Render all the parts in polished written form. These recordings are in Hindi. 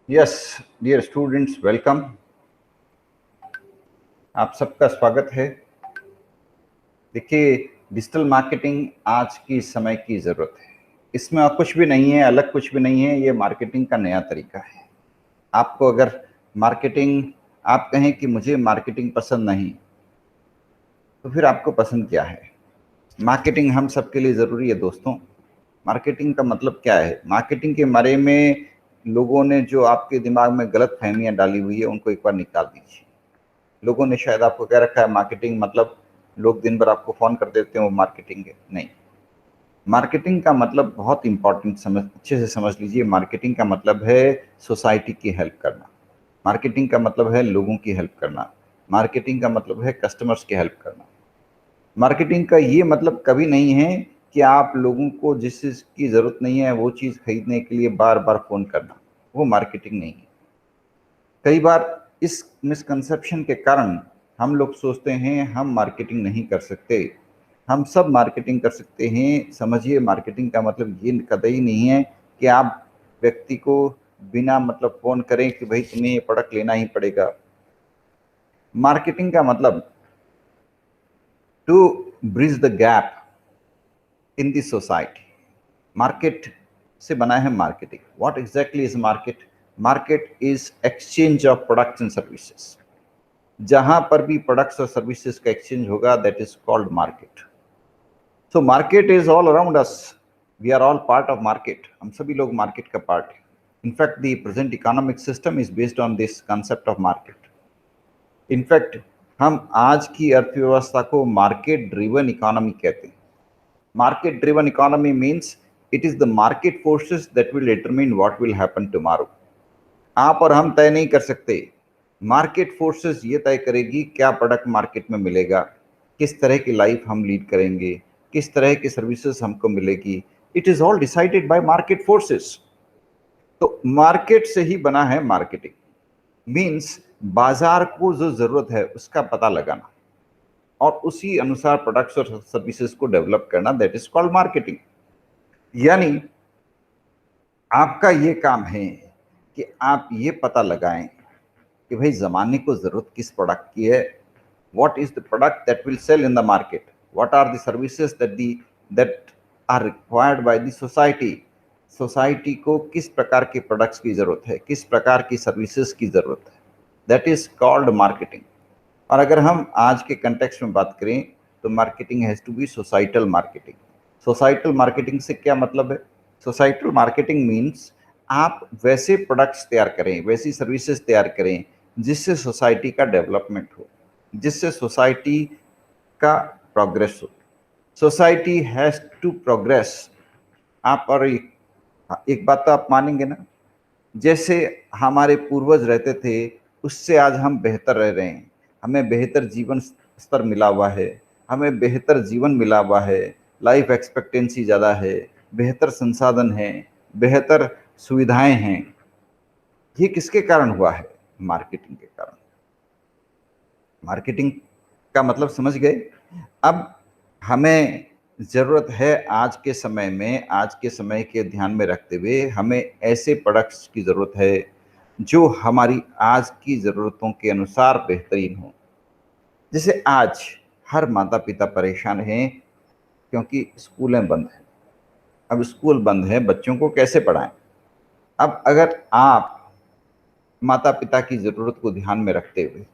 Yes dear students, welcome. आप सबका स्वागत है। देखिए, डिजिटल मार्केटिंग आज की समय की ज़रूरत है। इसमें और कुछ भी नहीं है, अलग कुछ भी नहीं है। ये मार्केटिंग का नया तरीका है। आपको अगर मार्केटिंग, आप कहें कि मुझे मार्केटिंग पसंद नहीं, तो फिर आपको पसंद क्या है? मार्केटिंग हम सबके लिए ज़रूरी है दोस्तों। मार्केटिंग का मतलब क्या है? मार्केटिंग के बारे में लोगों ने जो आपके दिमाग में गलत फहमियाँ डाली हुई है, उनको एक बार निकाल दीजिए। लोगों ने शायद आपको कह रखा है मार्केटिंग मतलब लोग दिन भर आपको फोन कर देते हैं, वो मार्केटिंग है। नहीं, मार्केटिंग का मतलब बहुत इंपॉर्टेंट, समझ अच्छे से समझ लीजिए। मार्केटिंग का मतलब है सोसाइटी की हेल्प करना। मार्केटिंग का मतलब है लोगों की हेल्प करना। मार्केटिंग का मतलब है कस्टमर्स की हेल्प करना। मार्केटिंग का ये मतलब कभी नहीं है कि आप लोगों को जिस चीज़ की ज़रूरत नहीं है वो चीज़ खरीदने के लिए बार बार फ़ोन करना। वो मार्केटिंग नहीं है। कई बार इस मिसकंसेप्शन के कारण हम लोग सोचते हैं हम मार्केटिंग नहीं कर सकते। हम सब मार्केटिंग कर सकते हैं। समझिए, मार्केटिंग का मतलब ये कतई नहीं है कि आप व्यक्ति को बिना मतलब फ़ोन करें कि भाई तुम्हें ये प्रोडक्ट लेना ही पड़ेगा। मार्केटिंग का मतलब to bridge the gap in the society. Market से बना है marketing. What exactly is market? Market is exchange of products and services. जहां पर भी प्रोडक्ट्स और सर्विसेज का एक्सचेंज होगा, that is called market. So market is all around us. We are all part of market. हम सभी लोग मार्केट का पार्ट है। In fact the present economic system is based on this concept of market. In fact हम आज की अर्थव्यवस्था को मार्केट ड्रिवन इकोनॉमी कहते हैं। Market driven economy means it is the market forces that will determine what will happen tomorrow. आप और हम तय नहीं कर सकते। मार्केट फोर्सेस ये तय करेगी क्या प्रोडक्ट मार्केट में मिलेगा, किस तरह की लाइफ हम लीड करेंगे, किस तरह की सर्विसेज हमको मिलेगी। It is all decided by market forces. तो मार्केट से ही बना है मार्केटिंग। मींस बाजार को जो जरूरत है उसका पता लगाना और उसी अनुसार प्रोडक्ट्स और सर्विसेज को डेवलप करना, दैट इज कॉल्ड मार्केटिंग। यानी आपका ये काम है कि आप ये पता लगाएं कि भाई ज़माने को ज़रूरत किस प्रोडक्ट की है। What is the product that will sell in the market? What are the services that are required by the society? Society को किस प्रकार के प्रोडक्ट्स की ज़रूरत है, किस प्रकार की सर्विसेज की ज़रूरत है, दैट इज़ कॉल्ड मार्केटिंग। और अगर हम आज के कंटेक्स्ट में बात करें तो marketing has to be societal marketing. Societal marketing से क्या मतलब है? सोसाइटल मार्केटिंग मीन्स आप वैसे प्रोडक्ट्स तैयार करें, वैसी सर्विसेज तैयार करें जिससे सोसाइटी का डेवलपमेंट हो, जिससे सोसाइटी का प्रोग्रेस हो। Society has to progress. आप और एक बात तो आप मानेंगे ना, जैसे हमारे पूर्वज रहते थे उससे आज हम बेहतर रह रहे हैं। हमें बेहतर जीवन स्तर मिला हुआ है, हमें बेहतर जीवन मिला हुआ है, लाइफ एक्सपेक्टेंसी ज़्यादा है, बेहतर संसाधन है, बेहतर सुविधाएं हैं। ये किसके कारण हुआ है? मार्केटिंग के कारण। मार्केटिंग का मतलब समझ गए? अब हमें ज़रूरत है आज के समय में, आज के समय के ध्यान में रखते हुए हमें ऐसे प्रोडक्ट्स की ज़रूरत है जो हमारी आज की ज़रूरतों के अनुसार बेहतरीन हो। जैसे आज हर माता पिता परेशान हैं क्योंकि स्कूलें बंद हैं। अब स्कूल बंद है, बच्चों को कैसे पढ़ाएं? अब अगर आप माता पिता की ज़रूरत को ध्यान में रखते हुए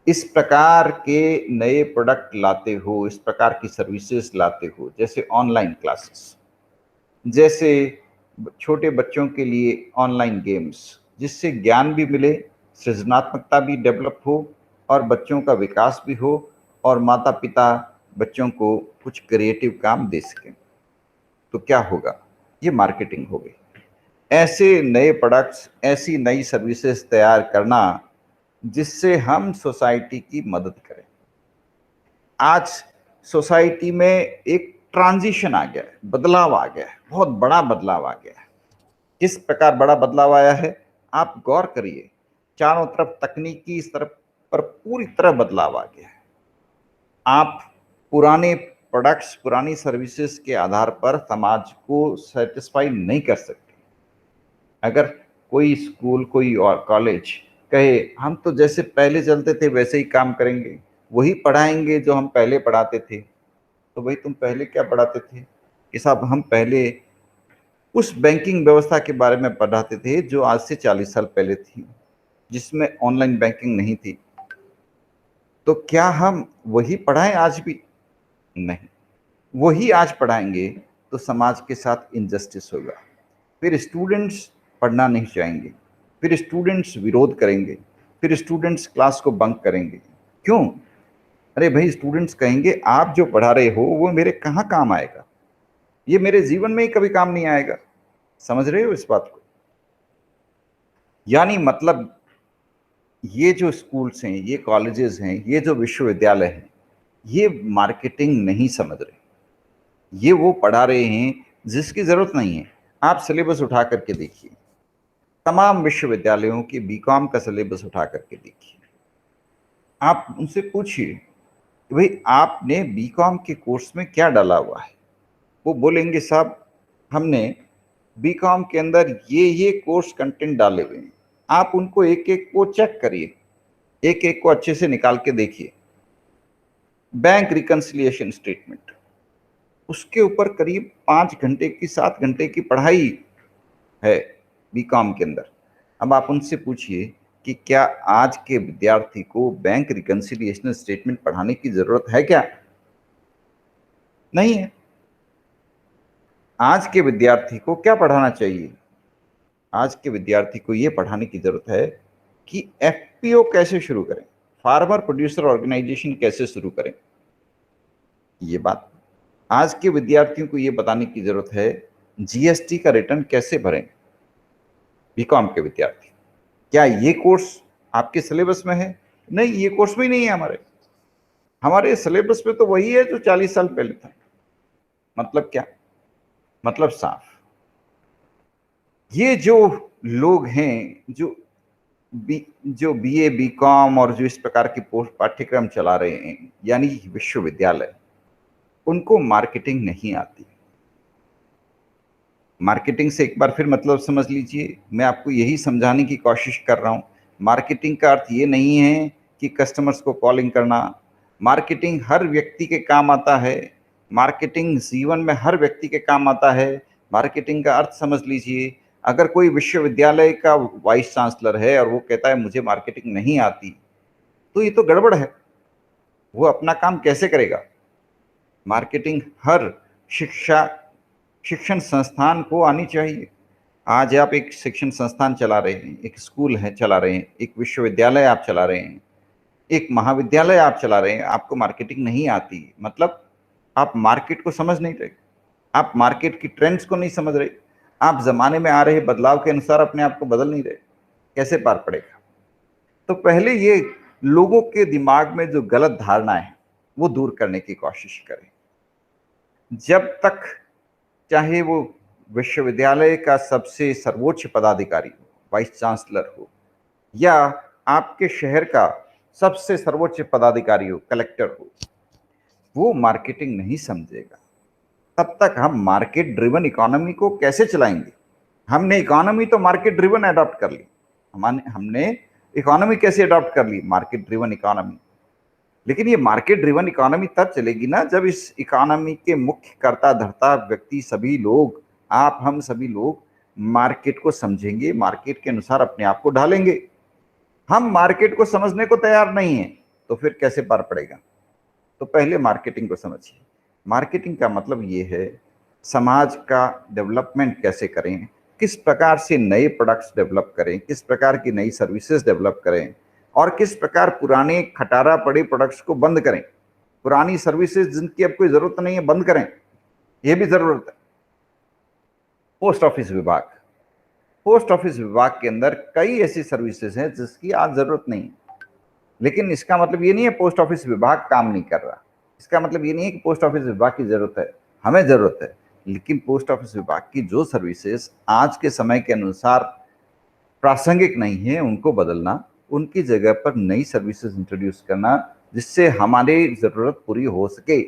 इस प्रकार के नए प्रोडक्ट लाते हो, इस प्रकार की सर्विसेज लाते हो, जैसे ऑनलाइन क्लासेस, जैसे छोटे बच्चों के लिए ऑनलाइन गेम्स, जिससे ज्ञान भी मिले, सृजनात्मकता भी डेवलप हो और बच्चों का विकास भी हो और माता पिता बच्चों को कुछ क्रिएटिव काम दे सकें, तो क्या होगा? ये मार्केटिंग हो गई। ऐसे नए प्रोडक्ट्स, ऐसी नई सर्विसेज तैयार करना जिससे हम सोसाइटी की मदद करें। आज सोसाइटी में एक ट्रांजिशन आ गया है, बदलाव आ गया है, बहुत बड़ा बदलाव आ गया है। किस प्रकार बड़ा बदलाव आया है? आप गौर करिए। चारों तरफ तकनीकी इस तरफ पर पूरी तरह बदलाव आ गया है। आप पुराने प्रोडक्ट्स, पुरानी सर्विसेज के आधार पर समाज को सेटिस्फाई नहीं कर सकते। अगर कोई स्कूल, कोई और कॉलेज कहे हम तो जैसे पहले चलते थे वैसे ही काम करेंगे, वही पढ़ाएंगे जो हम पहले पढ़ाते थे। तो भाई तुम पहले क्या पढ़ाते थे? कि साहब हम पहले उस बैंकिंग व्यवस्था के बारे में पढ़ाते थे जो आज से 40 साल पहले थी, जिसमें ऑनलाइन बैंकिंग नहीं थी। तो क्या हम वही पढ़ाएं आज भी? नहीं। वही आज पढ़ाएंगे तो समाज के साथ इनजस्टिस होगा। फिर स्टूडेंट्स पढ़ना नहीं चाहेंगे, फिर स्टूडेंट्स विरोध करेंगे, फिर स्टूडेंट्स क्लास को बंक करेंगे। क्यों? अरे भाई, स्टूडेंट्स कहेंगे आप जो पढ़ा रहे हो वो मेरे कहाँ काम आएगा, ये मेरे जीवन में ही कभी काम नहीं आएगा। समझ रहे हो इस बात को? यानी मतलब ये जो स्कूल्स हैं, ये कॉलेजेस हैं, ये जो विश्वविद्यालय हैं, ये मार्केटिंग नहीं समझ रहे। ये वो पढ़ा रहे हैं जिसकी जरूरत नहीं है। आप सिलेबस उठा करके देखिए, तमाम विश्वविद्यालयों के बीकॉम का सिलेबस उठा करके देखिए। आप उनसे पूछिए भाई आपने बीकॉम के कोर्स में क्या डाला हुआ है। वो बोलेंगे साहब हमने बीकॉम के अंदर ये कोर्स कंटेंट डाले हुए हैं। आप उनको एक एक को चेक करिए, एक एक को अच्छे से निकाल के देखिए। बैंक रिकंसिलिएशन स्टेटमेंट, उसके ऊपर करीब 5 घंटे की 7 घंटे की पढ़ाई है बीकॉम के अंदर। अब आप उनसे पूछिए कि क्या आज के विद्यार्थी को बैंक रिकंसिलिएशन स्टेटमेंट पढ़ाने की जरूरत है क्या? नहीं है। आज के विद्यार्थी को क्या पढ़ाना चाहिए? आज के विद्यार्थी को यह पढ़ाने की जरूरत है कि एफपीओ कैसे शुरू करें, फार्मर प्रोड्यूसर ऑर्गेनाइजेशन कैसे शुरू करें। ये बात आज के विद्यार्थियों को यह बताने की जरूरत है, जीएसटी का रिटर्न कैसे भरें। बीकॉम के विद्यार्थी, क्या ये कोर्स आपके सिलेबस में है? नहीं, ये कोर्स में नहीं है। हमारे सिलेबस में तो वही है जो 40 साल पहले था। मतलब क्या? मतलब साफ, ये जो लोग हैं जो बीए बीकॉम और जो इस प्रकार की पोस्ट पाठ्यक्रम चला रहे हैं, यानी विश्वविद्यालय, उनको मार्केटिंग नहीं आती। मार्केटिंग से एक बार फिर मतलब समझ लीजिए, मैं आपको यही समझाने की कोशिश कर रहा हूं। मार्केटिंग का अर्थ ये नहीं है कि कस्टमर्स को कॉलिंग करना। मार्केटिंग हर व्यक्ति के काम आता है। मार्केटिंग जीवन में हर व्यक्ति के काम आता है। मार्केटिंग का अर्थ समझ लीजिए, अगर कोई विश्वविद्यालय का वाइस चांसलर है और वो कहता है मुझे मार्केटिंग नहीं आती, तो ये तो गड़बड़ है। वो अपना काम कैसे करेगा? मार्केटिंग हर शिक्षण संस्थान को आनी चाहिए। आज आप एक शिक्षण संस्थान चला रहे हैं, एक स्कूल है चला रहे हैं, एक विश्वविद्यालय आप चला रहे हैं, एक महाविद्यालय आप चला रहे हैं, आपको मार्केटिंग नहीं आती, मतलब आप मार्केट को समझ नहीं रहे, आप मार्केट की ट्रेंड्स को नहीं समझ रहे, आप जमाने में आ रहे बदलाव के अनुसार अपने आप को बदल नहीं रहे। कैसे पार पड़ेगा? तो पहले ये लोगों के दिमाग में जो गलत धारणा है वो दूर करने की कोशिश करें। जब तक चाहे वो विश्वविद्यालय का सबसे सर्वोच्च पदाधिकारी हो, वाइस चांसलर हो, या आपके शहर का सबसे सर्वोच्च पदाधिकारी हो, कलेक्टर हो, वो मार्केटिंग नहीं समझेगा, तब तक हम मार्केट ड्रिवन इकोनॉमी को कैसे चलाएंगे? हमने इकोनॉमी तो मार्केट ड्रिवन अडॉप्ट कर ली। हमने इकोनॉमी कैसे अडॉप्ट कर ली? Market driven economy. लेकिन ये मार्केट ड्रिवन इकोनॉमी तब चलेगी ना जब इस इकोनॉमी के मुख्य कर्ता धर्ता व्यक्ति सभी लोग, आप हम सभी लोग मार्केट को समझेंगे, मार्केट के अनुसार अपने आप को ढालेंगे। हम मार्केट को समझने को तैयार नहीं है तो फिर कैसे पार पड़ेगा? तो पहले मार्केटिंग को समझिए। मार्केटिंग का मतलब ये है समाज का डेवलपमेंट कैसे करें, किस प्रकार से नए प्रोडक्ट्स डेवलप करें, किस प्रकार की नई सर्विसेज डेवलप करें, और किस प्रकार पुराने खटारा पड़े प्रोडक्ट्स को बंद करें, पुरानी सर्विसेज जिनकी अब कोई जरूरत नहीं है बंद करें। यह भी जरूरत है। पोस्ट ऑफिस विभाग, पोस्ट ऑफिस विभाग के अंदर कई ऐसी सर्विसेज हैं जिसकी आज जरूरत नहीं है। लेकिन इसका मतलब ये नहीं है पोस्ट ऑफिस विभाग काम नहीं कर रहा। इसका मतलब ये नहीं है कि पोस्ट ऑफिस विभाग की जरूरत है, हमें जरूरत है। लेकिन पोस्ट ऑफिस विभाग की जो सर्विसेज आज के समय के अनुसार प्रासंगिक नहीं है उनको बदलना, उनकी जगह पर नई सर्विसेज इंट्रोड्यूस करना जिससे हमारी जरूरत पूरी हो सके।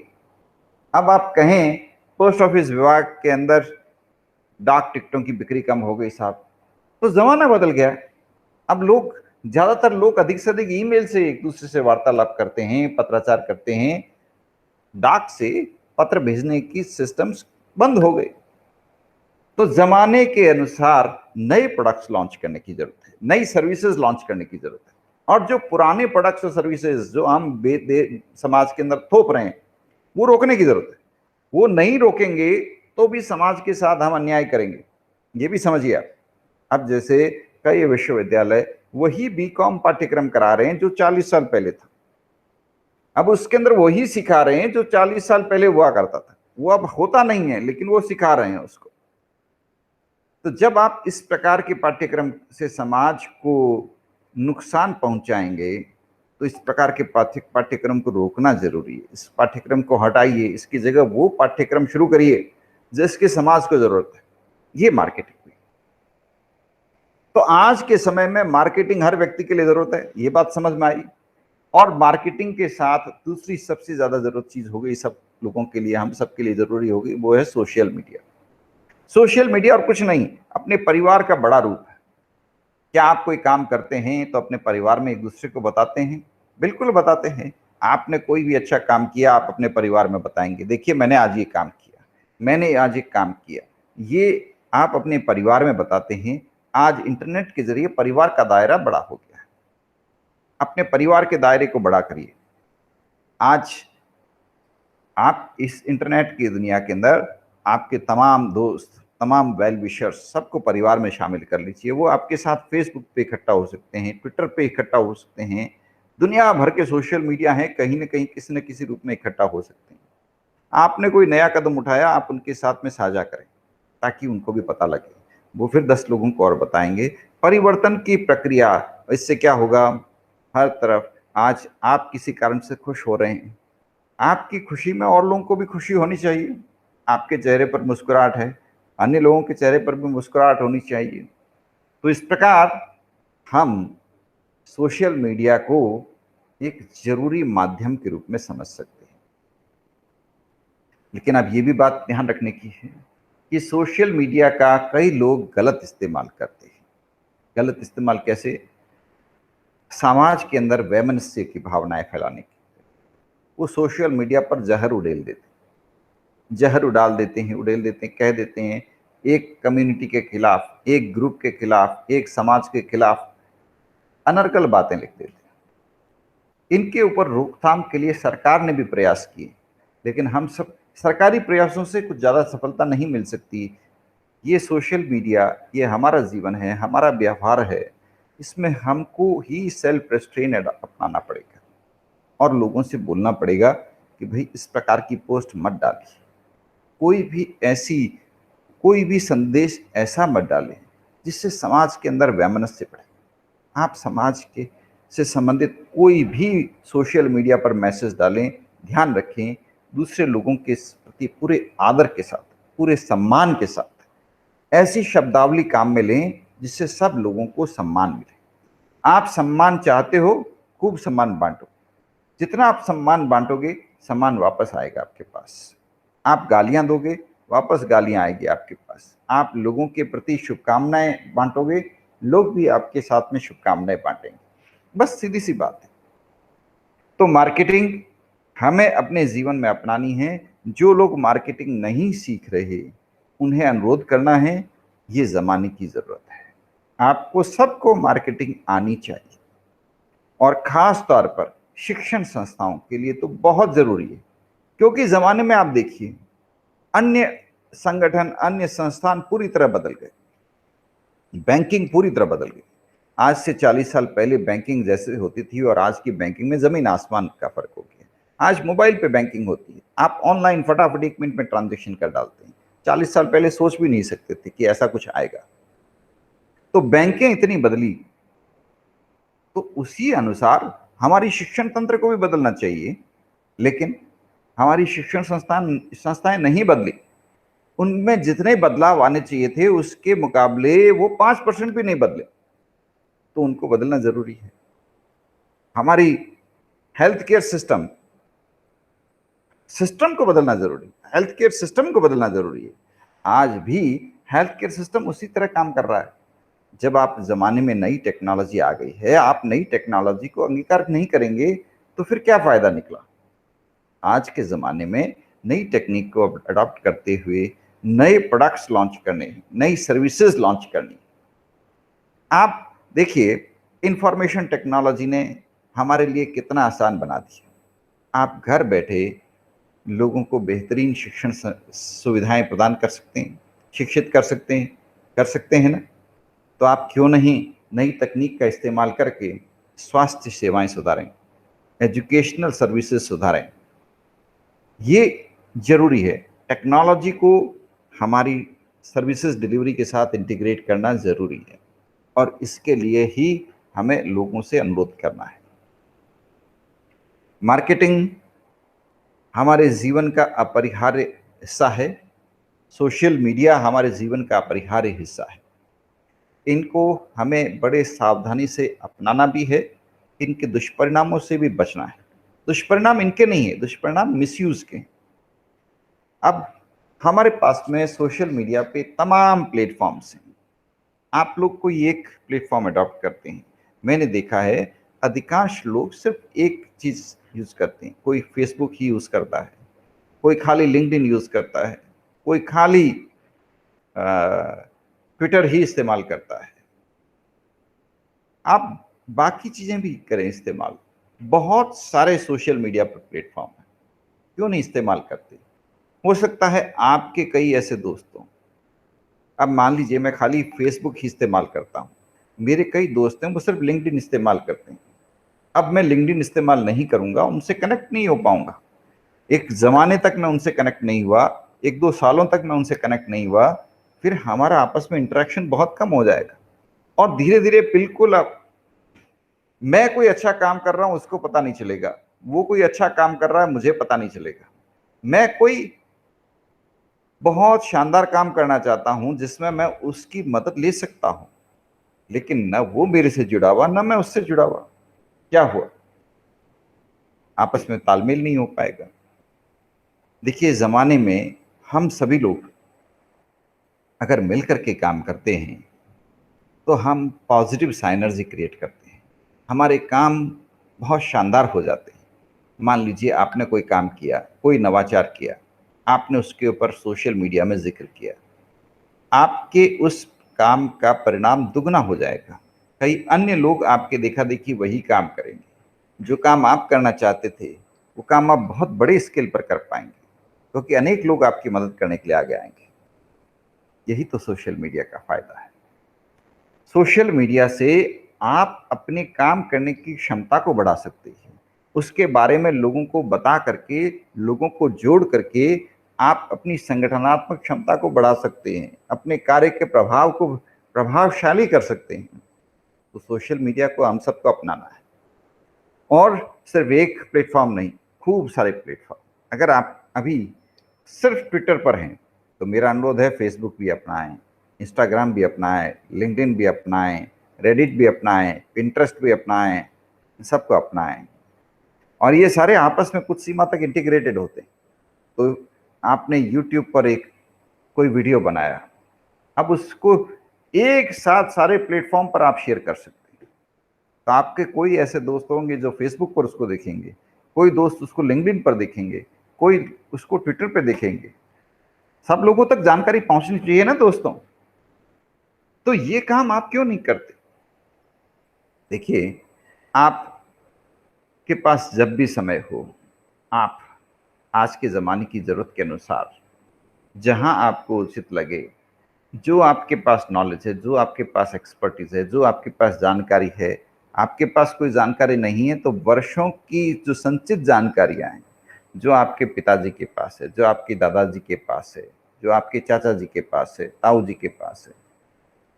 अब आप कहें पोस्ट ऑफिस विभाग के अंदर डाक टिकटों की बिक्री कम हो गई साहब, तो जमाना बदल गया। अब लोग, ज्यादातर लोग अधिक से अधिक ईमेल से एक दूसरे से वार्तालाप करते हैं, पत्राचार करते हैं। डाक से पत्र भेजने की सिस्टम्स बंद हो गए। तो जमाने के अनुसार नए प्रोडक्ट्स लॉन्च करने की जरूरत है, नई सर्विसेज लॉन्च करने की जरूरत है। और जो पुराने प्रोडक्ट्स और सर्विसेज जो हम समाज के अंदर थोप रहे हैं, वो रोकने की जरूरत है। वो नहीं रोकेंगे तो भी समाज के साथ हम अन्याय करेंगे, ये भी समझिए आप। अब जैसे कई विश्वविद्यालय वही बीकॉम पाठ्यक्रम करा रहे हैं जो 40 साल पहले था। अब उसके अंदर वही सिखा रहे हैं जो 40 साल पहले हुआ करता था। वो अब होता नहीं है, लेकिन वो सिखा रहे हैं उसको। तो जब आप इस प्रकार के पाठ्यक्रम से समाज को नुकसान पहुंचाएंगे, तो इस प्रकार के पाठ्यक्रम को रोकना जरूरी है। इस पाठ्यक्रम को हटाइए, इसकी जगह वो पाठ्यक्रम शुरू करिए जिसके समाज को जरूरत है। ये मार्केटिंग हुई। तो आज के समय में मार्केटिंग हर व्यक्ति के लिए जरूरत है, ये बात समझ में आई। और मार्केटिंग के साथ दूसरी सबसे ज्यादा जरूरत चीज हो गई, सब लोगों के लिए, हम सबके लिए जरूरी होगी, वो है सोशल मीडिया। सोशल मीडिया और कुछ नहीं, अपने परिवार का बड़ा रूप है। क्या आप कोई काम करते हैं तो अपने परिवार में एक दूसरे को बताते हैं? बिल्कुल बताते हैं। आपने कोई भी अच्छा काम किया, आप अपने परिवार में बताएंगे, देखिए मैंने आज ये काम किया, मैंने आज एक काम किया। ये आप अपने परिवार में बताते हैं। आज इंटरनेट के जरिए परिवार का दायरा बड़ा हो गया है। अपने परिवार के दायरे को बड़ा करिए। आज आप इस इंटरनेट की दुनिया के अंदर आपके तमाम दोस्त, तमाम वेल विशर्स, सबको परिवार में शामिल कर लीजिए। वो आपके साथ फेसबुक पे इकट्ठा हो सकते हैं, ट्विटर पे इकट्ठा हो सकते हैं, दुनिया भर के सोशल मीडिया है, कहीं ना कहीं किसी न किसी रूप में इकट्ठा हो सकते हैं। आपने कोई नया कदम उठाया, आप उनके साथ में साझा करें ताकि उनको भी पता लगे, वो फिर 10 लोगों को और बताएंगे। परिवर्तन की प्रक्रिया, इससे क्या होगा, हर तरफ आज आप किसी कारण से खुश हो रहे हैं, आपकी खुशी में और लोगों को भी खुशी होनी चाहिए। आपके चेहरे पर मुस्कुराहट है, अन्य लोगों के चेहरे पर भी मुस्कुराहट होनी चाहिए। तो इस प्रकार हम सोशल मीडिया को एक जरूरी माध्यम के रूप में समझ सकते हैं। लेकिन अब ये भी बात ध्यान रखने की है कि सोशल मीडिया का कई लोग गलत इस्तेमाल करते हैं। गलत इस्तेमाल कैसे? समाज के अंदर वैमनस्य की भावनाएं फैलाने की। वो सोशल मीडिया पर जहर उड़ेल देते हैं, जहर उड़ाल देते हैं, उड़ेल देते हैं, कह देते हैं एक कम्युनिटी के खिलाफ, एक ग्रुप के खिलाफ, एक समाज के खिलाफ अनर्गल बातें लिख देते हैं। इनके ऊपर रोकथाम के लिए सरकार ने भी प्रयास किए, लेकिन हम सब सरकारी प्रयासों से कुछ ज़्यादा सफलता नहीं मिल सकती। ये सोशल मीडिया, ये हमारा जीवन है, हमारा व्यवहार है, इसमें हमको ही सेल्फ रेस्ट्रेन अपनाना पड़ेगा और लोगों से बोलना पड़ेगा कि भाई इस प्रकार की पोस्ट मत डालिए, कोई भी संदेश ऐसा मत डालें जिससे समाज के अंदर वैमनस्य बढ़े। आप समाज के से संबंधित कोई भी सोशल मीडिया पर मैसेज डालें, ध्यान रखें दूसरे लोगों के प्रति पूरे आदर के साथ, पूरे सम्मान के साथ ऐसी शब्दावली काम में लें जिससे सब लोगों को सम्मान मिले। आप सम्मान चाहते हो, खूब सम्मान बांटो। जितना आप सम्मान बांटोगे, सम्मान वापस आएगा आपके पास। आप गालियां दोगे, वापस गालियां आएगी आपके पास। आप लोगों के प्रति शुभकामनाएं बांटोगे, लोग भी आपके साथ में शुभकामनाएं बांटेंगे। बस सीधी सी बात है। तो मार्केटिंग हमें अपने जीवन में अपनानी है। जो लोग मार्केटिंग नहीं सीख रहे, उन्हें अनुरोध करना है, ये जमाने की जरूरत है। आपको सबको मार्केटिंग आनी चाहिए और खास तौर पर शिक्षण संस्थाओं के लिए तो बहुत जरूरी है। क्योंकि जमाने में आप देखिए, अन्य संगठन, अन्य संस्थान पूरी तरह बदल गए, बैंकिंग पूरी तरह बदल गई। आज से 40 साल पहले बैंकिंग जैसे होती थी और आज की बैंकिंग में जमीन आसमान का फर्क हो गया। आज मोबाइल पे बैंकिंग होती है, आप ऑनलाइन फटाफट 1 मिनट में ट्रांजेक्शन कर डालते हैं। 40 साल पहले सोच भी नहीं सकते थे कि ऐसा कुछ आएगा। तो बैंकें इतनी बदली, तो उसी अनुसार हमारी शिक्षण तंत्र को भी बदलना चाहिए। लेकिन हमारी शिक्षण संस्थाएं नहीं बदली। उनमें जितने बदलाव आने चाहिए थे उसके मुकाबले वो 5% भी नहीं बदले। तो उनको बदलना जरूरी है। हमारी हेल्थ केयर सिस्टम को बदलना जरूरी है। हेल्थ केयर सिस्टम को बदलना जरूरी है। आज भी हेल्थ केयर सिस्टम उसी तरह काम कर रहा है। जब आप ज़माने में नई टेक्नोलॉजी आ गई है, आप नई टेक्नोलॉजी को अंगीकार नहीं करेंगे, तो फिर क्या फ़ायदा निकला? आज के ज़माने में नई टेक्निक को अडॉप्ट करते हुए नए प्रोडक्ट्स लॉन्च करने, नई सर्विसेज लॉन्च करनी। आप देखिए, इंफॉर्मेशन टेक्नोलॉजी ने हमारे लिए कितना आसान बना दिया। आप घर बैठे लोगों को बेहतरीन शिक्षण सुविधाएं प्रदान कर सकते हैं, शिक्षित कर सकते हैं ना? तो आप क्यों नहीं नई तकनीक का इस्तेमाल करके स्वास्थ्य सेवाएं सुधारें, एजुकेशनल सर्विसेज सुधारें। ये ज़रूरी है। टेक्नोलॉजी को हमारी सर्विसेज डिलीवरी के साथ इंटीग्रेट करना ज़रूरी है और इसके लिए ही हमें लोगों से अनुरोध करना है। मार्केटिंग हमारे जीवन का अपरिहार्य हिस्सा है। सोशल मीडिया हमारे जीवन का अपरिहार्य हिस्सा है। इनको हमें बड़े सावधानी से अपनाना भी है, इनके दुष्परिणामों से भी बचना है। दुष्परिणाम इनके नहीं है, दुष्परिणाम मिसयूज के। अब हमारे पास में सोशल मीडिया पे तमाम प्लेटफॉर्म्स हैं। आप लोग कोई एक प्लेटफॉर्म अडॉप्ट करते हैं। मैंने देखा है अधिकांश लोग सिर्फ एक चीज़ यूज़ करते हैं। कोई फेसबुक ही यूज़ करता है, कोई खाली लिंक्डइन यूज़ करता है, कोई खाली ट्विटर ही इस्तेमाल करता है। आप बाकी चीज़ें भी करें इस्तेमाल। बहुत सारे सोशल मीडिया पर प्लेटफॉर्म हैं, क्यों नहीं इस्तेमाल करते? हो सकता है आपके कई ऐसे दोस्त हों। अब मान लीजिए मैं खाली फेसबुक ही इस्तेमाल करता हूँ, मेरे कई दोस्त हैं वो सिर्फ लिंक्डइन इस्तेमाल करते हैं। अब मैं लिंक्डइन इस्तेमाल नहीं करूँगा, उनसे कनेक्ट नहीं हो पाऊँगा। एक ज़माने तक मैं उनसे कनेक्ट नहीं हुआ, 1-2 सालों तक मैं उनसे कनेक्ट नहीं हुआ, फिर हमारा आपस में इंटरेक्शन बहुत कम हो जाएगा और धीरे-धीरे बिल्कुल अब मैं कोई अच्छा काम कर रहा हूँ उसको पता नहीं चलेगा, वो कोई अच्छा काम कर रहा है मुझे पता नहीं चलेगा। मैं कोई बहुत शानदार काम करना चाहता हूँ जिसमें मैं उसकी मदद ले सकता हूँ, लेकिन ना वो मेरे से जुड़ा हुआ, ना मैं उससे जुड़ा हुआ। क्या हुआ? आपस में तालमेल नहीं हो पाएगा। देखिए, ज़माने में हम सभी लोग अगर मिल कर के काम करते हैं, तो हम पॉजिटिव सा एनर्जी क्रिएट करते हैं। हमारे काम बहुत शानदार हो जाते हैं। मान लीजिए आपने कोई काम किया, कोई नवाचार किया, आपने उसके ऊपर सोशल मीडिया में ज़िक्र किया। आपके उस काम का परिणाम दुगना हो जाएगा। कई अन्य लोग आपके देखा-देखी वही काम करेंगे। जो काम आप करना चाहते थे, वो काम आप बहुत बड़े स्केल पर कर पाएँगे, क्योंकि अनेक लोग आपकी मदद करने के लिए आगे आएँगे। यही तो सोशल मीडिया का फ़ायदा है। सोशल मीडिया से आप अपने काम करने की क्षमता को बढ़ा सकते हैं। उसके बारे में लोगों को बता करके, लोगों को जोड़ करके आप अपनी संगठनात्मक क्षमता को बढ़ा सकते हैं, अपने कार्य के प्रभाव को प्रभावशाली कर सकते हैं। तो सोशल मीडिया को हम सबको अपनाना है और सिर्फ एक प्लेटफ़ॉर्म नहीं, खूब सारे प्लेटफ़ॉर्म। अगर आप अभी सिर्फ ट्विटर पर हैं, तो मेरा अनुरोध है फेसबुक भी अपनाएँ, इंस्टाग्राम भी अपनाएँ, लिंक्डइन भी अपनाएँ, रेडिट भी अपनाएँ, पिंटरेस्ट भी अपनाएँ, सबको अपनाएँ। और ये सारे आपस में कुछ सीमा तक इंटीग्रेटेड होते हैं। तो आपने यूट्यूब पर एक कोई वीडियो बनाया, अब उसको एक साथ सारे प्लेटफ़ॉर्म पर आप शेयर कर सकते हैं। तो आपके कोई ऐसे दोस्त होंगे जो फेसबुक पर उसको देखेंगे, कोई दोस्त उसको लिंक्डइन पर देखेंगे, कोई उसको ट्विटर पे देखेंगे। सब लोगों तक जानकारी पहुंचनी चाहिए ना दोस्तों। तो ये काम आप क्यों नहीं करते? देखिए, आपके पास जब भी समय हो, आप आज के ज़माने की ज़रूरत के अनुसार जहां आपको उचित लगे, जो आपके पास नॉलेज है, जो आपके पास एक्सपर्टीज़ है, जो आपके पास जानकारी है, आपके पास कोई जानकारी नहीं है तो वर्षों की जो संचित जानकारियाँ हैं, जो आपके पिताजी के पास है, जो आपके दादाजी के पास है, जो आपके चाचा जी के पास है, ताऊ जी के पास है,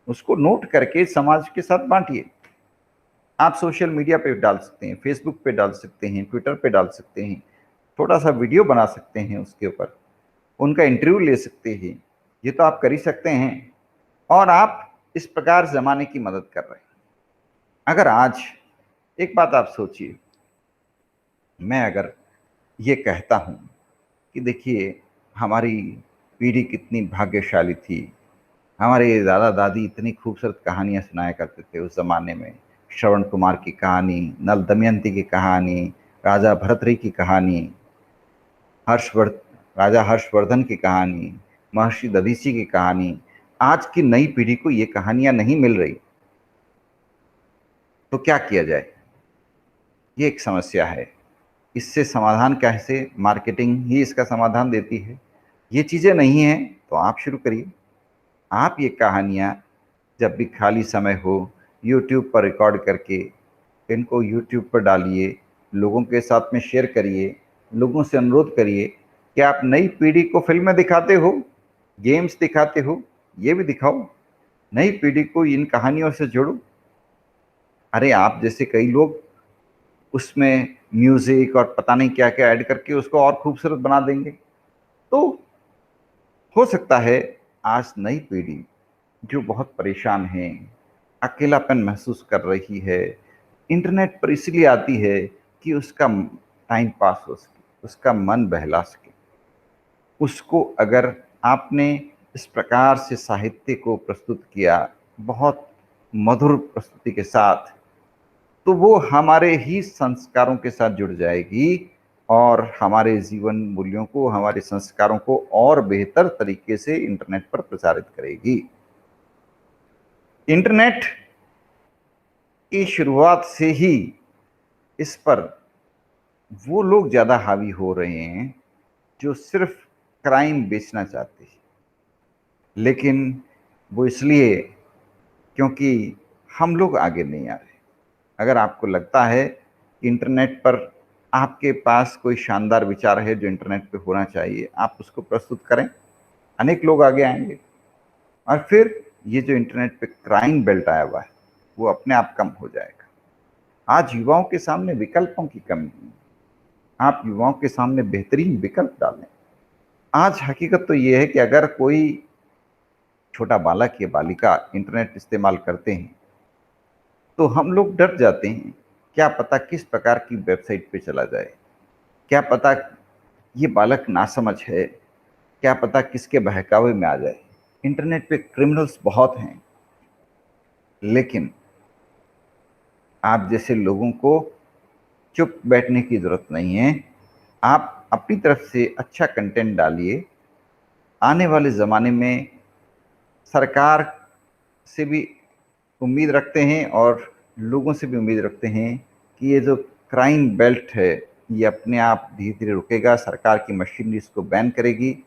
उसको नोट करके समाज के साथ बाँटिए। आप सोशल मीडिया पे डाल सकते हैं, फेसबुक पे डाल सकते हैं, ट्विटर पे डाल सकते हैं, छोटा-सा वीडियो बना सकते हैं उसके ऊपर, उनका इंटरव्यू ले सकते हैं। ये तो आप कर ही सकते हैं और आप इस प्रकार ज़माने की मदद कर रहे हैं। अगर आज एक बात आप सोचिए, मैं अगर ये कहता हूँ कि देखिए हमारी पीढ़ी कितनी भाग्यशाली थी, हमारे दादा दादी इतनी खूबसूरत कहानियां सुनाया करते थे उस जमाने में। श्रवण कुमार की कहानी, नल दमयंती की कहानी, राजा भरतरी की कहानी, हर्षवर्ध राजा हर्षवर्धन की कहानी, महर्षि दधीची की कहानी। आज की नई पीढ़ी को ये कहानियां नहीं मिल रही, तो क्या किया जाए? ये एक समस्या है। इससे समाधान कैसे? मार्केटिंग ही इसका समाधान देती है। ये चीजें नहीं हैं तो आप शुरू करिए। आप ये कहानियां जब भी खाली समय हो यूट्यूब पर रिकॉर्ड करके इनको यूट्यूब पर डालिए, लोगों के साथ में शेयर करिए, लोगों से अनुरोध करिए कि आप नई पीढ़ी को फिल्में दिखाते हो, गेम्स दिखाते हो, ये भी दिखाओ, नई पीढ़ी को इन कहानियों से जोड़ो। अरे आप जैसे कई लोग उसमें म्यूजिक और पता नहीं क्या क्या ऐड करके उसको और खूबसूरत बना देंगे। तो हो सकता है आज नई पीढ़ी जो बहुत परेशान है, अकेलापन महसूस कर रही है, इंटरनेट पर इसलिए आती है कि उसका टाइम पास हो सके, उसका मन बहला सके। उसको अगर आपने इस प्रकार से साहित्य को प्रस्तुत किया, बहुत मधुर प्रस्तुति के साथ, तो वो हमारे ही संस्कारों के साथ जुड़ जाएगी और हमारे जीवन मूल्यों को, हमारे संस्कारों को और बेहतर तरीके से इंटरनेट पर प्रचारित करेगी। इंटरनेट की शुरुआत से ही इस पर वो लोग ज्यादा हावी हो रहे हैं जो सिर्फ क्राइम बेचना चाहते हैं, लेकिन वो इसलिए क्योंकि हम लोग आगे नहीं आ रहे। अगर आपको लगता है कि इंटरनेट पर आपके पास कोई शानदार विचार है जो इंटरनेट पे होना चाहिए, आप उसको प्रस्तुत करें, अनेक लोग आगे आएंगे और फिर ये जो इंटरनेट पे क्राइम बेल्ट आया हुआ है वो अपने आप कम हो जाएगा। आज युवाओं के सामने विकल्पों की कमी है। आप युवाओं के सामने बेहतरीन विकल्प डालें। आज हकीकत तो ये है कि अगर कोई छोटा बालक या बालिका इंटरनेट इस्तेमाल करते हैं तो हम लोग डर जाते हैं, क्या पता किस प्रकार की वेबसाइट पे चला जाए, क्या पता ये बालक नासमझ है, क्या पता किसके बहकावे में आ जाए। इंटरनेट पे क्रिमिनल्स बहुत हैं, लेकिन आप जैसे लोगों को चुप बैठने की जरूरत नहीं है। आप अपनी तरफ से अच्छा कंटेंट डालिए। आने वाले ज़माने में सरकार से भी उम्मीद रखते हैं और लोगों से भी उम्मीद रखते हैं कि ये जो क्राइम बेल्ट है ये अपने आप धीरे धीरे रुकेगा, सरकार की मशीनरी इसको बैन करेगी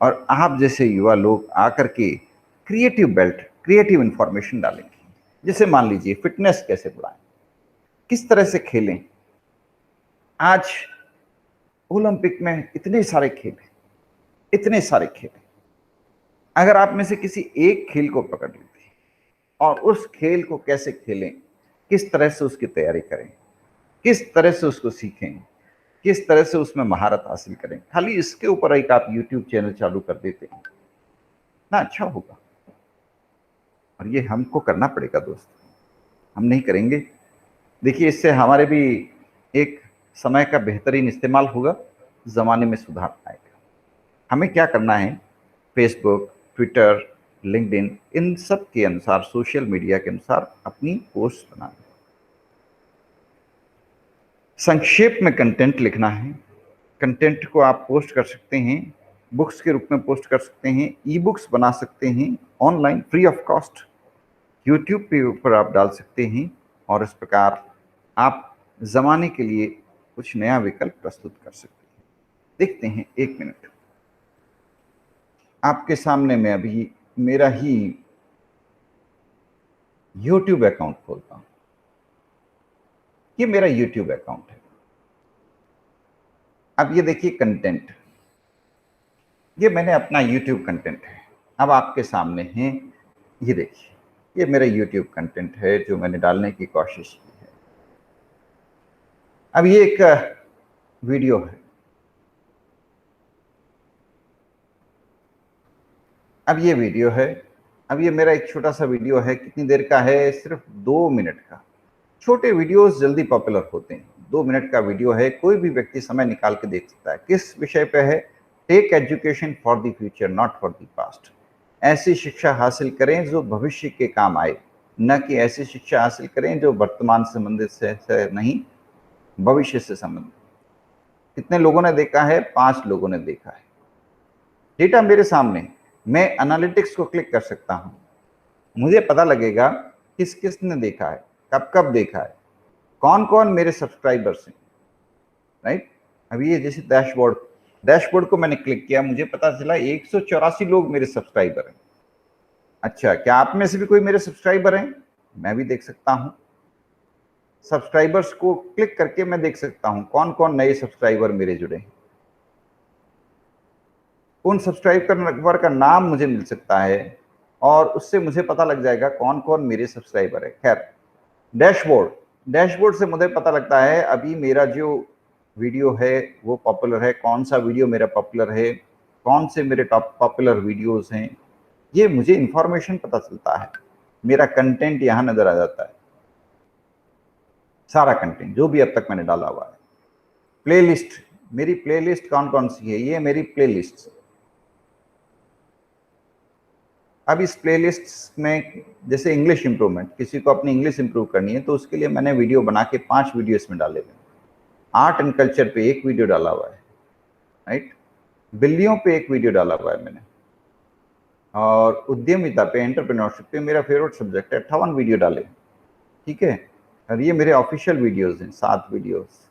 और आप जैसे युवा लोग आकर के क्रिएटिव बेल्ट, क्रिएटिव इंफॉर्मेशन डालेंगे। जैसे मान लीजिए फिटनेस कैसे बढ़ाएं, किस तरह से खेलें। आज ओलंपिक में इतने सारे खेल हैं, इतने सारे खेल हैं। अगर आप में से किसी एक खेल को पकड़ लेते हैं और उस खेल को कैसे खेलें, किस तरह से उसकी तैयारी करें, किस तरह से उसको सीखें, किस तरह से उसमें महारत हासिल करें, खाली इसके ऊपर एक आप यूट्यूब चैनल चालू कर देते हैं ना, अच्छा होगा। और ये हमको करना पड़ेगा दोस्त, हम नहीं करेंगे। देखिए इससे हमारे भी एक समय का बेहतरीन इस्तेमाल होगा, ज़माने में सुधार आएगा। हमें क्या करना है, फेसबुक, ट्विटर, लिंक्डइन, इन सब के अनुसार, सोशल मीडिया के अनुसार अपनी पोस्ट बनाना है। संक्षेप में कंटेंट लिखना है। कंटेंट को आप पोस्ट कर सकते हैं, बुक्स के रूप में पोस्ट कर सकते हैं, ई बुक्स बना सकते हैं online free of cost, YouTube पे ऊपर आप डाल सकते हैं और इस प्रकार आप ज़माने के लिए कुछ नया विकल्प प्रस्तुत कर सकते हैं। देखते हैं, एक मिनट, आपके सामने मैं अभी मेरा ही यूट्यूब अकाउंट खोलता हूं। ये मेरा यूट्यूब अकाउंट है। अब ये देखिए कंटेंट, ये मैंने अपना यूट्यूब कंटेंट है, अब आपके सामने है। ये देखिए, ये मेरा यूट्यूब कंटेंट है जो मैंने डालने की कोशिश की है। अब ये एक वीडियो है। अब ये वीडियो है, अब ये मेरा एक छोटा सा वीडियो है। कितनी देर का है? सिर्फ 2 मिनट का। छोटे वीडियोस जल्दी पॉपुलर होते हैं। 2 मिनट का वीडियो है, कोई भी व्यक्ति समय निकाल के देख सकता है। किस विषय पे है? Take education for the future, not for the past. ऐसी शिक्षा हासिल करें जो भविष्य के काम आए, न कि ऐसी शिक्षा हासिल करें जो वर्तमान संबंधित से नहीं, भविष्य से संबंधित। कितने लोगों ने देखा है? 5 लोगों ने देखा है। डेटा मेरे सामने, मैं एनालिटिक्स को क्लिक कर सकता हूं, मुझे पता लगेगा किस किस ने देखा है, कब कब देखा है, कौन कौन मेरे सब्सक्राइबर्स हैं, राइट। अभी ये जैसे डैशबोर्ड को मैंने क्लिक किया, मुझे पता चला 184 लोग मेरे सब्सक्राइबर हैं। अच्छा, क्या आप में से भी कोई मेरे सब्सक्राइबर हैं? मैं भी देख सकता हूं। सब्सक्राइबर्स को क्लिक करके मैं देख सकता हूं कौन कौन नए सब्सक्राइबर मेरे जुड़े हैं। उन सब्सक्राइबर का नाम मुझे मिल सकता है और उससे मुझे पता लग जाएगा कौन कौन मेरे सब्सक्राइबर है। खैर, डैशबोर्ड से मुझे पता लगता है अभी मेरा जो वीडियो है वो पॉपुलर है, कौन सा वीडियो मेरा पॉपुलर है, कौन से मेरे टॉप पॉपुलर वीडियोस हैं, ये मुझे इंफॉर्मेशन पता चलता है। मेरा कंटेंट यहाँ नजर आ जाता है, सारा कंटेंट जो भी अब तक मैंने डाला हुआ है। प्लेलिस्ट, मेरी प्लेलिस्ट कौन कौन सी है, ये मेरी प्लेलिस्ट। अब इस प्लेलिस्ट में जैसे इंग्लिश इंप्रूवमेंट, किसी को अपनी इंग्लिश इंप्रूव करनी है तो उसके लिए मैंने वीडियो बना के 5 वीडियो इसमें डाले हुए। आर्ट एंड कल्चर पे 1 वीडियो डाला हुआ है, राइट। बिल्लियों पे 1 वीडियो डाला हुआ है मैंने, और उद्यमिता पे, एंटरप्रेन्योरशिप पे मेरा फेवरेट सब्जेक्ट है, 58 वीडियो डाले, ठीक है। और ये मेरे ऑफिशियल वीडियोस हैं, 7 वीडियोस।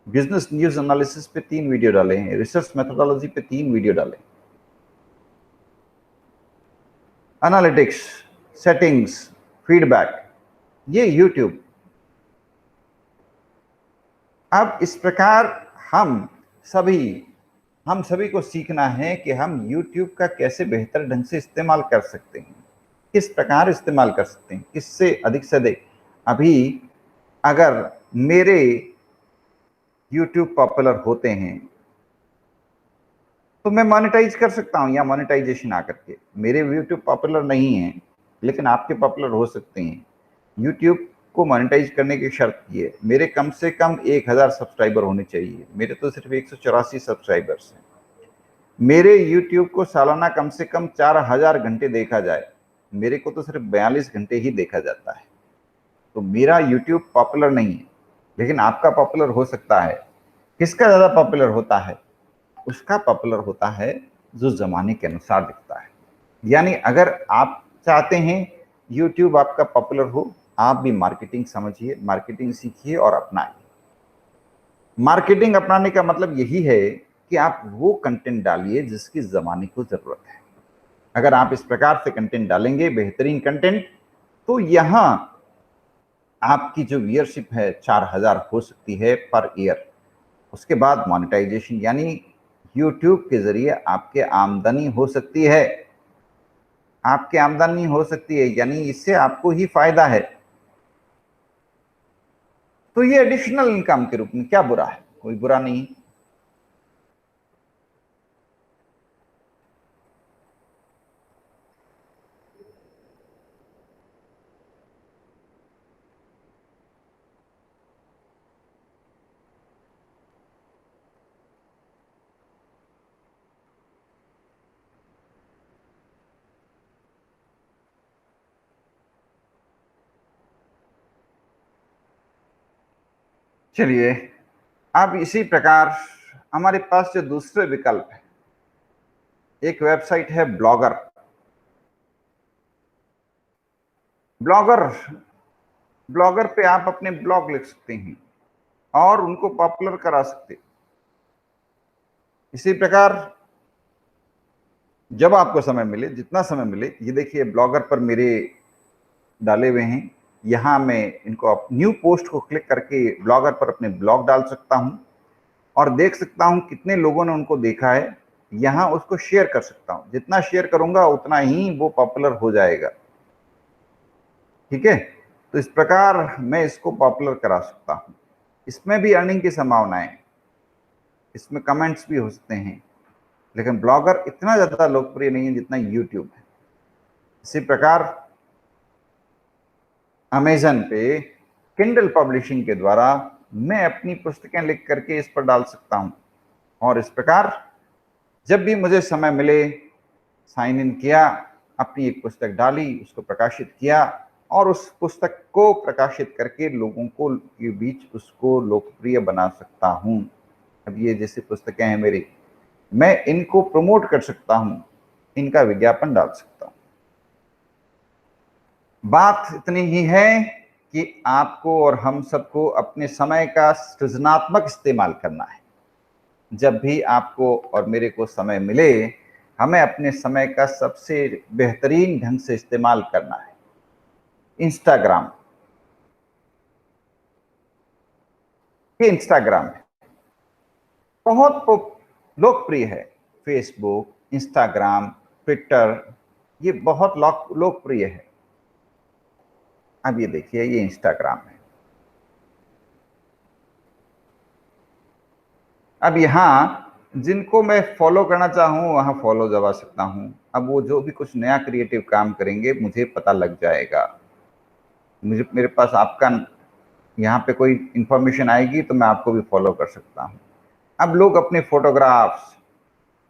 बिजनेस न्यूज एनालिसिस पे 3 वीडियो डाले हैं, रिसर्च मेथोडोलॉजी पे 3 वीडियो डाले, एनालिटिक्स, सेटिंग्स, फीडबैक, ये यूट्यूब। अब इस प्रकार हम सभी को सीखना है कि हम यूट्यूब का कैसे बेहतर ढंग से इस्तेमाल कर सकते हैं, किस प्रकार इस्तेमाल कर सकते हैं, किससे अधिक से अधिक। अभी अगर मेरे यूट्यूब पॉपुलर होते हैं तो मैं मोनेटाइज कर सकता हूं, या मोनेटाइजेशन आकर के। मेरे यूट्यूब पॉपुलर नहीं है लेकिन आपके पॉपुलर हो सकते हैं। यूट्यूब को मोनेटाइज करने की शर्त ये है, मेरे कम से कम 1000 सब्सक्राइबर होने चाहिए। मेरे तो सिर्फ 184 सब्सक्राइबर्स हैं। मेरे यूट्यूब को सालाना कम से कम 4000 घंटे देखा जाए, मेरे को तो सिर्फ 42 घंटे ही देखा जाता है। तो मेरा यूट्यूब पॉपुलर नहीं है, लेकिन आपका पॉपुलर हो सकता है। किसका ज्यादा पॉपुलर होता है? उसका पॉपुलर होता है जो जमाने के अनुसार दिखता है। यानी अगर आप चाहते हैं यूट्यूब आपका पॉपुलर हो, आप भी मार्केटिंग समझिए, मार्केटिंग सीखिए और अपनाइए। मार्केटिंग अपनाने का मतलब यही है कि आप वो कंटेंट डालिए जिसकी जमाने को जरूरत है। अगर आप इस प्रकार से कंटेंट डालेंगे, बेहतरीन कंटेंट, तो यहां आपकी जो व्यूअरशिप है 4000 हो सकती है पर ईयर। उसके बाद मोनेटाइजेशन, यानी यूट्यूब के जरिए आपके आमदनी हो सकती है, आपकी आमदनी हो सकती है, यानी इससे आपको ही फायदा है। तो ये एडिशनल इनकम के रूप में क्या बुरा है? कोई बुरा नहीं। चलिए, अब इसी प्रकार हमारे पास जो दूसरे विकल्प है, एक वेबसाइट है ब्लॉगर। ब्लॉगर ब्लॉगर पे आप अपने ब्लॉग लिख सकते हैं और उनको पॉपुलर करा सकते हैं। इसी प्रकार जब आपको समय मिले, जितना समय मिले, ये देखिए ब्लॉगर पर मेरे डाले हुए हैं। यहां मैं इनको न्यू पोस्ट को क्लिक करके ब्लॉगर पर अपने ब्लॉग डाल सकता हूं और देख सकता हूं कितने लोगों ने उनको देखा है। यहां उसको शेयर कर सकता हूं, जितना शेयर करूंगा उतना ही वो पॉपुलर हो जाएगा, ठीक है। तो इस प्रकार मैं इसको पॉपुलर करा सकता हूं। इसमें भी अर्निंग की संभावनाएं, इसमें कमेंट्स भी हो सकते हैं, लेकिन ब्लॉगर इतना ज्यादा लोकप्रिय नहीं है जितना यूट्यूब है। इसी प्रकार अमेजन पे किंडल पब्लिशिंग के द्वारा मैं अपनी पुस्तकें लिख करके इस पर डाल सकता हूं, और इस प्रकार जब भी मुझे समय मिले, साइन इन किया, अपनी एक पुस्तक डाली, उसको प्रकाशित किया और उस पुस्तक को प्रकाशित करके लोगों को के बीच उसको लोकप्रिय बना सकता हूं। अब ये जैसी पुस्तकें हैं मेरी, मैं इनको प्रमोट कर सकता हूं, इनका विज्ञापन डाल सकता हूं। बात इतनी ही है कि आपको और हम सबको अपने समय का सृजनात्मक इस्तेमाल करना है। जब भी आपको और मेरे को समय मिले, हमें अपने समय का सबसे बेहतरीन ढंग से इस्तेमाल करना है। इंस्टाग्राम, ये इंस्टाग्राम है, बहुत लोकप्रिय है। फेसबुक, इंस्टाग्राम, ट्विटर, ये बहुत लोकप्रिय है। अब ये देखिए, ये इंस्टाग्राम है। अब यहाँ जिनको मैं फॉलो करना चाहूँ वहाँ फॉलो दबा सकता हूँ। अब वो जो भी कुछ नया क्रिएटिव काम करेंगे मुझे पता लग जाएगा। मुझे मेरे पास आपका यहाँ पे कोई इंफॉर्मेशन आएगी तो मैं आपको भी फॉलो कर सकता हूँ। अब लोग अपने फोटोग्राफ्स,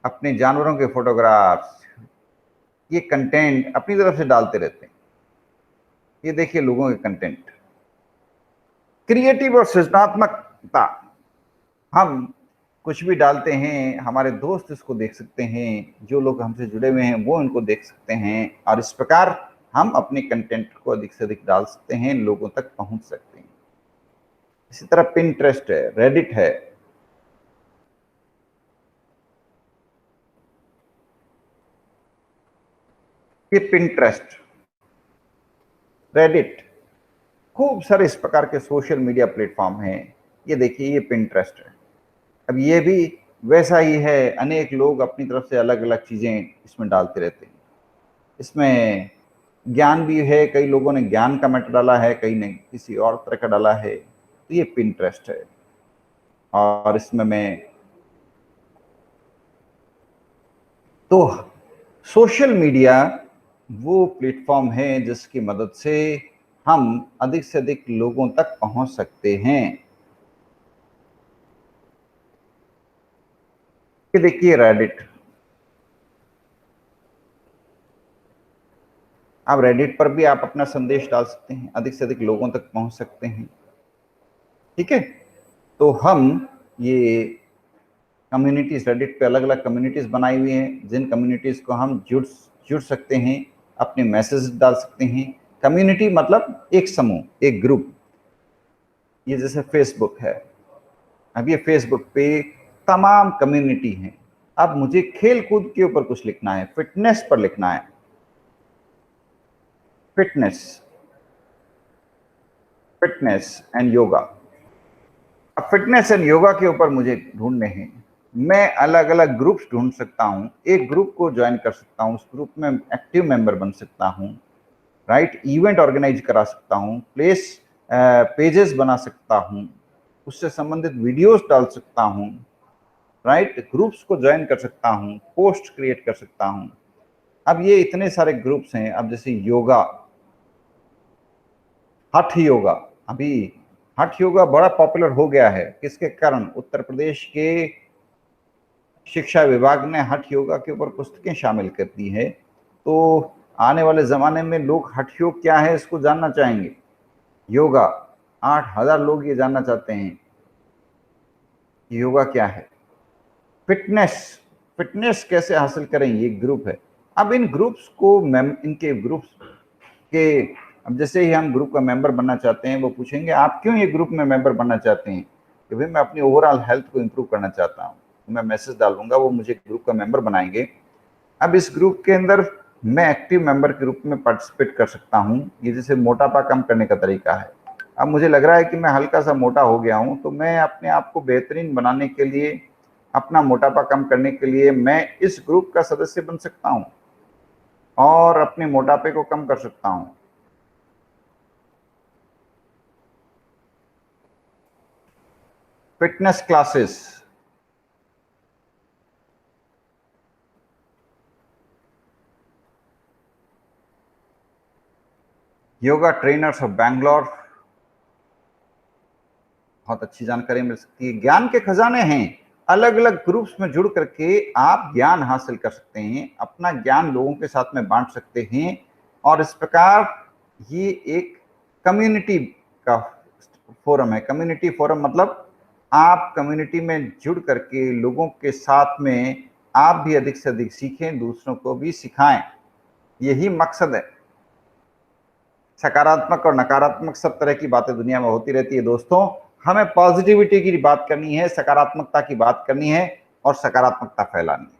अपने जानवरों के फोटोग्राफ्स, ये कंटेंट अपनी तरफ से डालते रहते हैं। ये देखिए लोगों के कंटेंट, क्रिएटिव और सृजनात्मकता। हम कुछ भी डालते हैं, हमारे दोस्त इसको देख सकते हैं, जो लोग हमसे जुड़े हुए हैं वो इनको देख सकते हैं और इस प्रकार हम अपने कंटेंट को अधिक से अधिक डाल सकते हैं, लोगों तक पहुंच सकते हैं। इसी तरह पिंटरेस्ट है, रेडिट है। ये पिंटरेस्ट, रेडिट, खूब सारे इस प्रकार के सोशल मीडिया प्लेटफॉर्म हैं। ये देखिए, ये पिंटरेस्ट है। अब ये भी वैसा ही है, अनेक लोग अपनी तरफ से अलग अलग चीजें इसमें डालते रहते हैं। इसमें ज्ञान भी है, कई लोगों ने ज्ञान का मैटर डाला है, कई ने किसी और तरह का डाला है। तो ये पिंटरेस्ट है। और इसमें मैं तो सोशल मीडिया वो प्लेटफॉर्म है जिसकी मदद से हम अधिक से अधिक लोगों तक पहुंच सकते हैं। ये देखिए रेडिट। आप रेडिट पर भी आप अपना संदेश डाल सकते हैं, अधिक से अधिक लोगों तक पहुंच सकते हैं। ठीक है, तो हम ये कम्युनिटीज, रेडिट पे अलग अलग कम्युनिटीज बनाई हुई हैं, जिन कम्युनिटीज को हम जुड़ जुड़ सकते हैं, अपने मैसेज डाल सकते हैं। कम्युनिटी मतलब एक समूह, एक ग्रुप। ये जैसे फेसबुक है, अब ये फेसबुक पे तमाम कम्युनिटी हैं। अब मुझे खेल कूद के ऊपर कुछ लिखना है, फिटनेस पर लिखना है, फिटनेस, फिटनेस एंड योगा। अब फिटनेस एंड योगा के ऊपर मुझे ढूंढने हैं। मैं अलग अलग ग्रुप्स ढूंढ सकता हूं, एक ग्रुप को ज्वाइन कर सकता हूं, उस ग्रुप में एक्टिव मेंबर बन सकता हूं, राइट, इवेंट ऑर्गेनाइज करा सकता हूं, प्लेस पेजेस बना सकता हूं, उससे संबंधित वीडियोस डाल सकता हूं, राइट, ग्रुप्स को ज्वाइन कर सकता हूं, पोस्ट क्रिएट कर सकता हूं। अब ये इतने सारे ग्रुप्स हैं। अब जैसे योगा, हठ योगा, अभी हठ योगा बड़ा पॉपुलर हो गया है। किसके कारण? उत्तर प्रदेश के शिक्षा विभाग ने हठ योगा के ऊपर पुस्तकें शामिल कर दी है। तो आने वाले जमाने में लोग हठ योग क्या है इसको जानना चाहेंगे। योगा, 8,000 लोग ये जानना चाहते हैं योगा क्या है। फिटनेस, फिटनेस कैसे हासिल करें, ये ग्रुप है। अब इन ग्रुप्स को इनके ग्रुप्स के, अब जैसे ही हम ग्रुप का मेंबर बनना चाहते हैं, वो पूछेंगे आप क्यों ये ग्रुप में मेंबर बनना चाहते हैं? कि भाई मैं अपनी ओवरऑल हेल्थ को इंप्रूव करना चाहता हूँ। तो मैं मैसेज डालूंगा, वो मुझे ग्रुप का मेंबर बनाएंगे। अब इस ग्रुप के अंदर मैं एक्टिव मेंबर के रूप में पार्टिसिपेट कर सकता हूँ। ये जैसे मोटापा कम करने का तरीका है। अब मुझे लग रहा है कि मैं हल्का सा मोटा हो गया हूँ, तो मैं अपने आप को बेहतरीन बनाने के लिए, अपना मोटापा कम करने के लिए मैं इस ग्रुप का सदस्य बन सकता हूँ और अपने मोटापे को कम कर सकता हूँ। Fitness classes, yoga trainers of Bangalore, बहुत अच्छी जानकारी मिल सकती है। ज्ञान के खजाने हैं, अलग अलग ग्रुप्स में जुड़ करके आप ज्ञान हासिल कर सकते हैं, अपना ज्ञान लोगों के साथ में बांट सकते हैं। और इस प्रकार ये एक कम्युनिटी का फोरम है। कम्युनिटी फोरम मतलब आप कम्युनिटी में जुड़ करके लोगों के साथ में आप भी अधिक से अधिक सीखें, दूसरों को भी सिखाएं, यही मकसद है। सकारात्मक और नकारात्मक सब तरह की बातें दुनिया में होती रहती है दोस्तों, हमें पॉजिटिविटी की बात करनी है, सकारात्मकता की बात करनी है और सकारात्मकता फैलानी है।